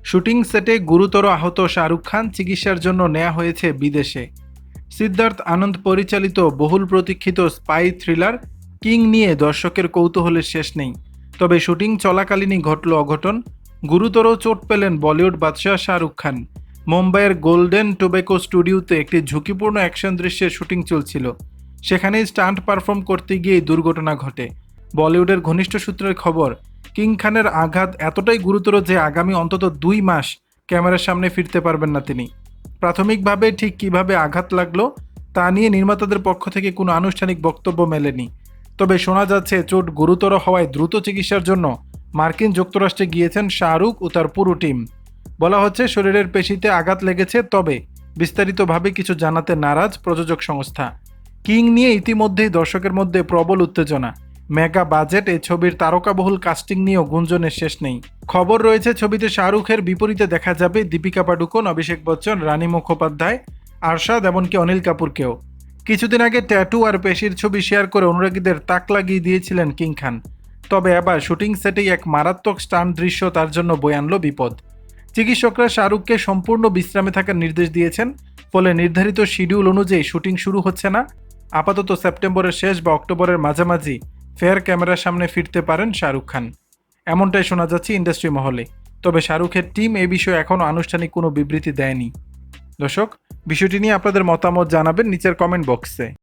Shooting সেটে গুরুতর আহত শাহরুখ খান চিকিৎসার জন্য নেওয়া হয়েছে বিদেশে। সিদ্ধার্থ আনন্দ পরিচালিত বহুল প্রতীক্ষিত স্পাই থ্রিলার কিং নিয়ে দর্শকের কৌতূহলের শেষ নেই। তবে শুটিং চলাকালীনই ঘটল অঘটন। গুরুতর চোট পেলেন বলিউড বাদশাহ শাহরুখ খান। মুম্বাইয়ের গোল্ডেন টোব্যাকো স্টুডিওতে একটি ঝুঁকিপূর্ণ অ্যাকশন দৃশ্যের শুটিং চলছিল। সেখানেই স্টান্ট পারফর্ম করতে গিয়ে দুর্ঘটনা ঘটে। বলিউডের ঘনিষ্ঠ সূত্রের খবর, কিং খানের আঘাত এতটাই গুরুতর যে আগামী অন্তত 2 মাস ক্যামেরার সামনে ফিরতে পারবেন না তিনি। প্রাথমিকভাবে ঠিক কিভাবে আঘাত লাগলো তা নিয়ে নির্মাতাদের পক্ষ থেকে কোনো আনুষ্ঠানিক বক্তব্য মেলেনি। তবে শোনা যাচ্ছে চোট গুরুতর হওয়ায় দ্রুত চিকিৎসার জন্য মার্কিন যুক্তরাষ্ট্রে গিয়েছেন শাহরুখ ও তার পুরো টিম। বলা হচ্ছে শরীরের পেশিতে আঘাত লেগেছে, তবে বিস্তারিতভাবে কিছু জানাতে নারাজ প্রযোজক সংস্থা। কিং নিয়ে ইতিমধ্যেই দর্শকের মধ্যে প্রবল উত্তেজনা। মেগা বাজেট এই ছবির তারকাবহুল কাস্টিং নিয়েও গুঞ্জনের শেষ নেই। খবর রয়েছে ছবিতে শাহরুখের বিপরীতে দেখা যাবে দীপিকা পাডুকোন, অভিষেক বচ্চন, রানী মুখোপাধ্যায়, আরশাদ, এমনকি অনিল কাপুরকেও। কিছুদিন আগে ট্যাটু আর পেশির ছবি শেয়ার করে অনুরাগীদের তাক লাগিয়ে দিয়েছিলেন কিং খান। তবে এবার শুটিং সেটেই এক মারাত্মক স্টান্ট দৃশ্য তার জন্য বয়ে আনল বিপদ। চিকিৎসকরা শাহরুখকে সম্পূর্ণ বিশ্রামে থাকার নির্দেশ দিয়েছেন, ফলে নির্ধারিত শিডিউল অনুযায়ী শুটিং শুরু হচ্ছে না। আপাতত সেপ্টেম্বরের শেষ বা অক্টোবরের মাঝামাঝি ফের ক্যামেরার সামনে ফিরতে পারেন শাহরুখ খান, এমনটাই শোনা যাচ্ছে ইন্ডাস্ট্রি মহলে। তবে শাহরুখের টিম এই বিষয়ে এখনও আনুষ্ঠানিক কোনো বিবৃতি দেয়নি। দর্শক, বিষয়টি নিয়ে আপনাদের মতামত জানাবেন নিচের কমেন্ট বক্সে।